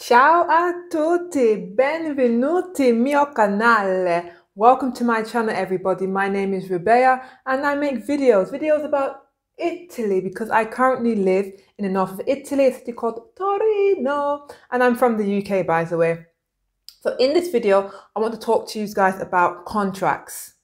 Ciao a tutti, benvenuti al mio canale. Welcome to my channel, everybody. My name is Rebecca and I make videos about Italy because I currently live in the north of Italy, a city called Torino, and I'm from the UK, by the way. So in this video, I want to talk to you guys about contracts.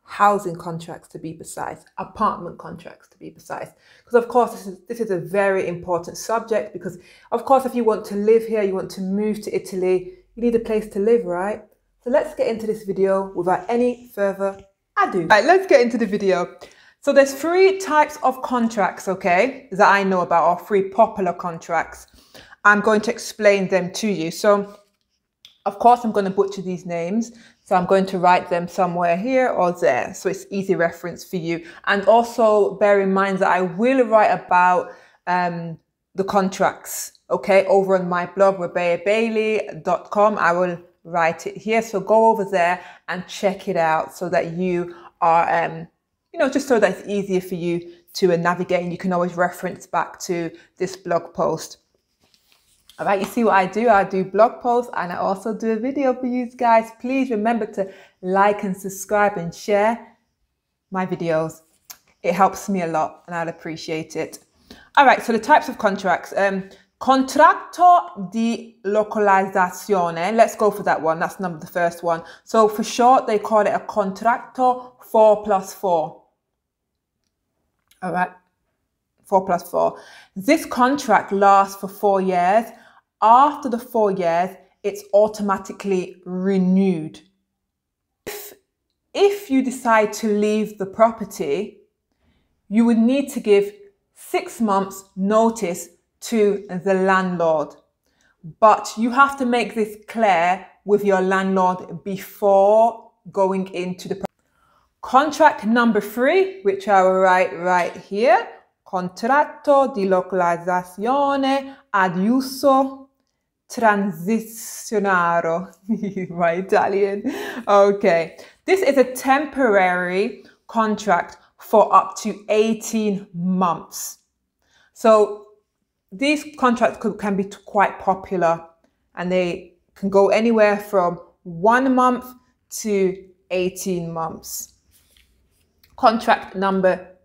Housing contracts to be precise, apartment contracts to be precise. Because of course this is a very important subject because of course if you want to live here, you want to move to Italy, you need a place to live, right? So let's get into this video without any further ado. Right, let's get into the video. So there's three types of contracts, okay, that I know about, or three popular contracts. I'm going to explain them to you. So of course, I'm going to butcher these names, so I'm going to write them somewhere here or there, so it's easy reference for you. And also bear in mind that I will write about the contracts, okay, over on my blog, rebeabailey.com. I will write it here, so go over there and check it out so that you are, just so that it's easier for you to navigate, and you can always reference back to this blog post. All right, you see what I do? I do blog posts and I also do a video for you guys. Please remember to like and subscribe and share my videos. It helps me a lot and I'd appreciate it. All right, so the types of contracts. Contratto di localizzazione. Let's go for that one. That's the first one. So for short, they call it a contratto 4+4. All right, 4+4. This contract lasts for 4 years. After the 4 years, it's automatically renewed. If you decide to leave the property, you would need to give 6 months notice to the landlord. But you have to make this clear with your landlord before going into the property. Contract number 3, which I will write right here. Contratto di localizzazione ad uso transizionario. My Italian. Okay. This is a temporary contract for up to 18 months. So these contracts can be quite popular and they can go anywhere from 1 month to 18 months. Contract number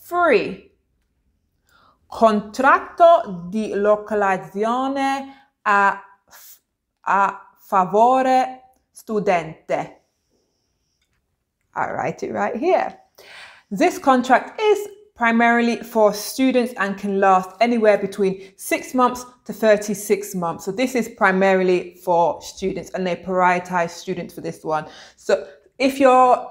3. Contratto di localizzazione a favore studente. I write it right here. This contract is primarily for students and can last anywhere between 6 months to 36 months. So this is primarily for students and they prioritize students for this one. So if you're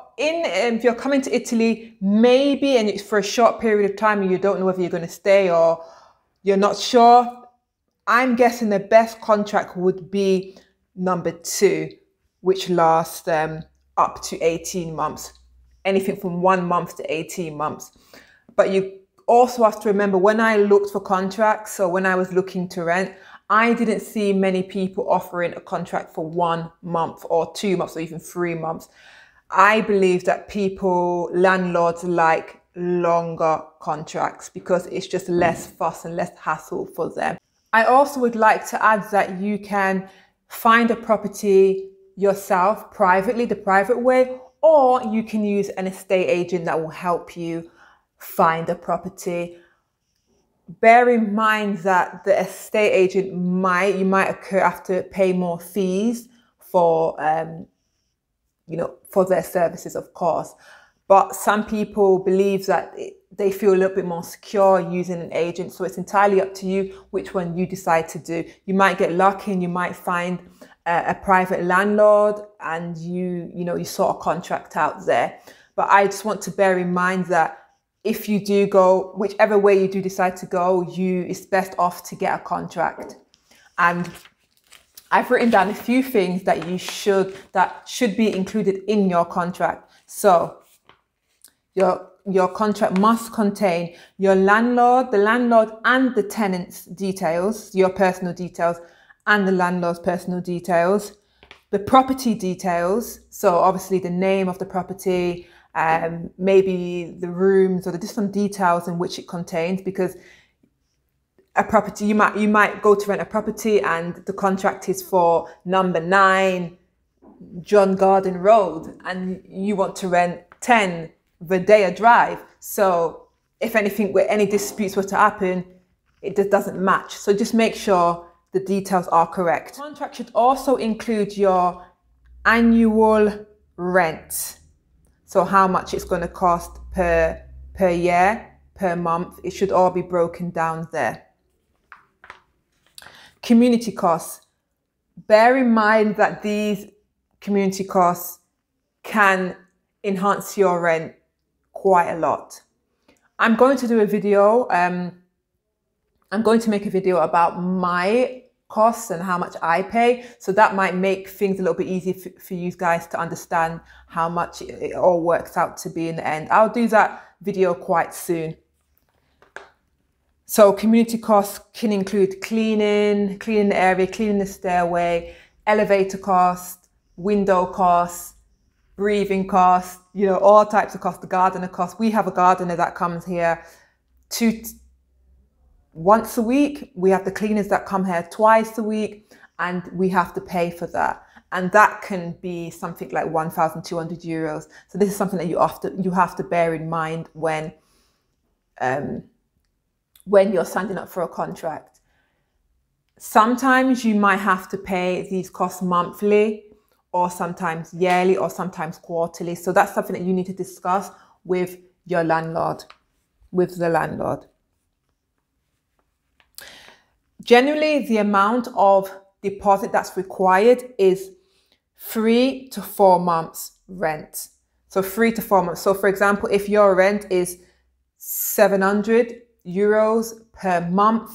coming to Italy, maybe, and it's for a short period of time and you don't know whether you're going to stay or you're not sure, I'm guessing the best contract would be number 2, which lasts up to 18 months. Anything from 1 month to 18 months. But you also have to remember, when I looked for contracts, so when I was looking to rent, I didn't see many people offering a contract for 1 month or 2 months or even 3 months. I believe that landlords like longer contracts because it's just less fuss and less hassle for them. I also would like to add that you can find a property yourself privately, the private way, or you can use an estate agent that will help you find a property. Bear in mind that the estate agent you might have to pay more fees for for their services, of course. But some people believe that they feel a little bit more secure using an agent. So it's entirely up to you which one you decide to do. You might get lucky and you might find a private landlord and you sort a contract out there. But I just want to bear in mind that if you do go, whichever way you do decide to go, it's best off to get a contract. And I've written down a few things that should be included in your contract. So your contract must contain the landlord and the tenant's details, your personal details and the landlord's personal details, the property details. So obviously the name of the property, maybe the rooms or the different details in which it contains, because a property, you might go to rent a property and the contract is for number 9 John Garden Road, and you want to rent 10 Verdea Drive. So if anything, where any disputes were to happen, it just doesn't match. So just make sure the details are correct. The contract should also include your annual rent. So how much it's going to cost per year, per month. It should all be broken down there. Community costs. Bear in mind that these community costs can enhance your rent quite a lot. I'm going to do a video. I'm going to make a video about my costs and how much I pay. So that might make things a little bit easier for you guys to understand how much it all works out to be in the end. I'll do that video quite soon. So community costs can include cleaning the area, cleaning the stairway, elevator costs, window costs, breathing costs, you know, all types of costs, the gardener costs. We have a gardener that comes here once a week. We have the cleaners that come here twice a week, and we have to pay for that. And that can be something like 1,200 euros. So this is something that you have to bear in mind when you're signing up for a contract. Sometimes you might have to pay these costs monthly, or sometimes yearly, or sometimes quarterly. So that's something that you need to discuss with your landlord, with the landlord. Generally, the amount of deposit that's required is 3 to 4 months rent. So 3 to 4 months. So for example, if your rent is 700 euros per month,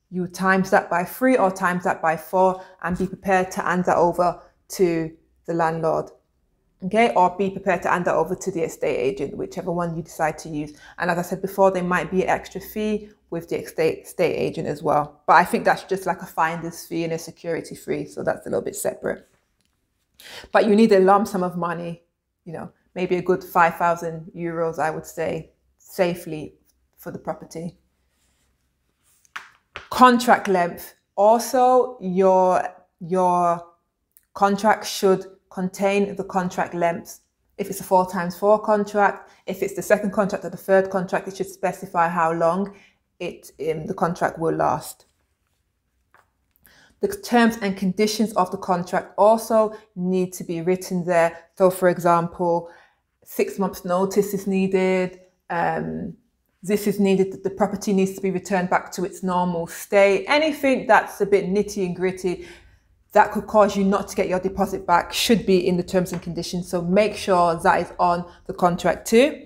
you times that by 3 or times that by 4 and be prepared to hand that over to the landlord. Okay, or be prepared to hand that over to the estate agent, whichever one you decide to use. And as I said before, there might be an extra fee with the estate agent as well. But I think that's just like a finder's fee and a security fee. So that's a little bit separate. But you need a lump sum of money, you know, maybe a good 5,000 euros, I would say, safely for the property. Contract length. Also, your contract should contain the contract length. If it's a 4x4 contract, if it's the second contract or the third contract, it should specify how long the contract will last. The terms and conditions of the contract also need to be written there. So for example, 6 months notice is needed. This is needed, the property needs to be returned back to its normal state. Anything that's a bit nitty and gritty that could cause you not to get your deposit back should be in the terms and conditions. So make sure that is on the contract too.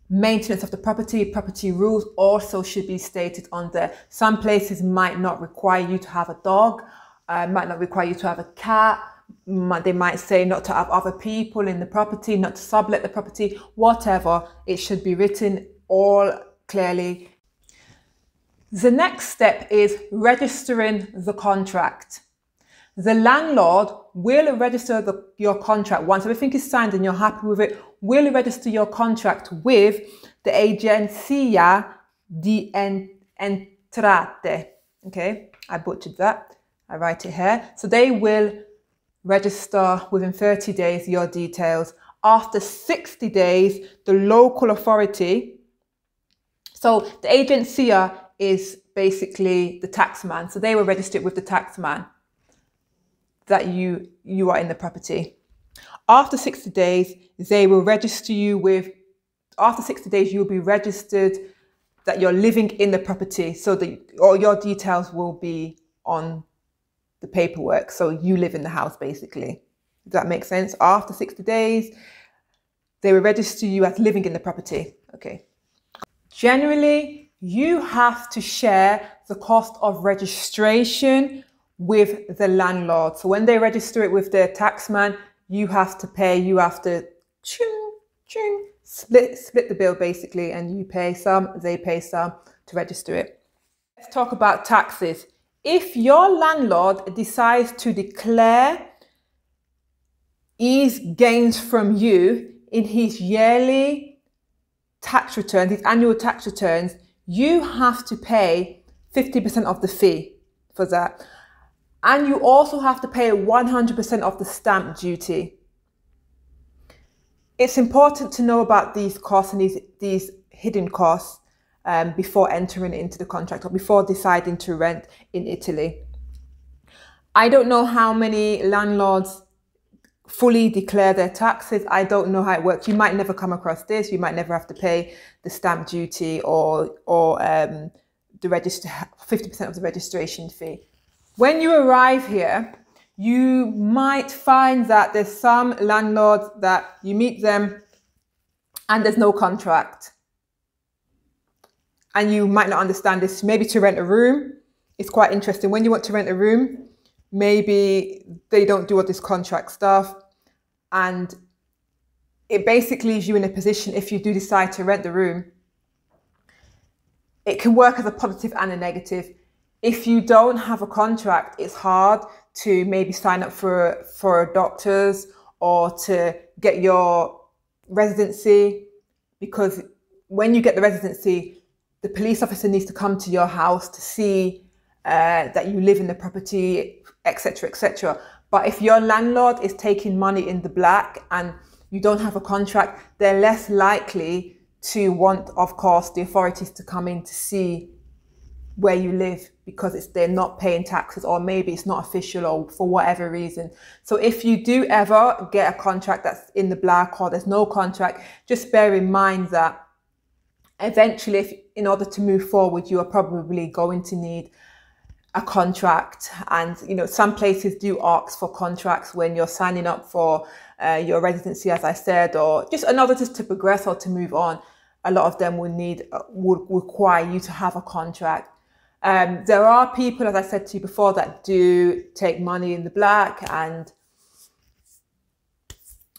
Maintenance of the property rules also should be stated on there. Some places might not require you to have a dog, might not require you to have a cat. They might say not to have other people in the property, not to sublet the property, whatever. It should be written all clearly. The next step is registering the contract. The landlord will register your contract. Once everything is signed and you're happy with it, will register your contract with the Agenzia di Entrate. Okay, I butchered that. I write it here. So they will register within 30 days your details. After 60 days, the local authority, so the Agenzia is basically the taxman. So they will register it with the taxman that you are in the property. After 60 days, they will register you with, after 60 days, you'll be registered that you're living in the property. So that all your details will be on the paperwork. So you live in the house, basically. Does that make sense? After 60 days, they will register you as living in the property. Okay. Generally, you have to share the cost of registration with the landlord. So when they register it with their taxman, you have to pay, you have to split the bill basically, and you pay some, they pay some to register it. Let's talk about taxes. If your landlord decides to declare his gains from you in his yearly tax returns, his annual tax returns, you have to pay 50% of the fee for that. And you also have to pay 100% of the stamp duty. It's important to know about these costs and these hidden costs before entering into the contract or before deciding to rent in Italy. I don't know how many landlords fully declare their taxes. I don't know how it works. You might never come across this. You might never have to pay the stamp duty or the 50% of the registration fee. When you arrive here, you might find that there's some landlords that you meet them and there's no contract. And you might not understand this. Maybe to rent a room, it's quite interesting. When you want to rent a room, maybe they don't do all this contract stuff. And it basically leaves you in a position, if you do decide to rent the room, it can work as a positive and a negative. If you don't have a contract, it's hard to maybe sign up for a doctor's or to get your residency, because when you get the residency, the police officer needs to come to your house to see that you live in the property, etc., etc. But if your landlord is taking money in the black and you don't have a contract, they're less likely to want, of course, the authorities to come in to see where you live, because they're not paying taxes, or maybe it's not official, or for whatever reason. So if you do ever get a contract that's in the black or there's no contract, just bear in mind that eventually, in order to move forward, you are probably going to need a contract. And some places do ask for contracts when you're signing up for your residency, as I said, or just another just to progress or to move on. A lot of them would require you to have a contract. There are people, as I said to you before, that do take money in the black, and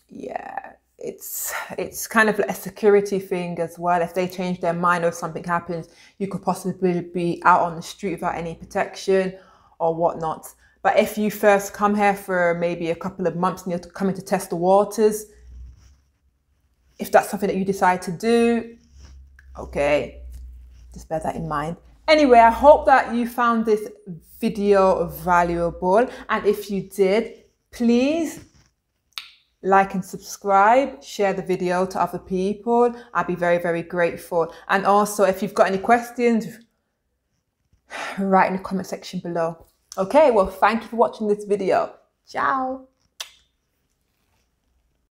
yeah, it's kind of a security thing as well. If they change their mind or if something happens, you could possibly be out on the street without any protection or whatnot. But if you first come here for maybe a couple of months and you're coming to test the waters, if that's something that you decide to do, okay, just bear that in mind. Anyway, I hope that you found this video valuable. And if you did, please like and subscribe, share the video to other people. I'd be very, very grateful. And also, if you've got any questions, write in the comment section below. Okay, well, thank you for watching this video. Ciao.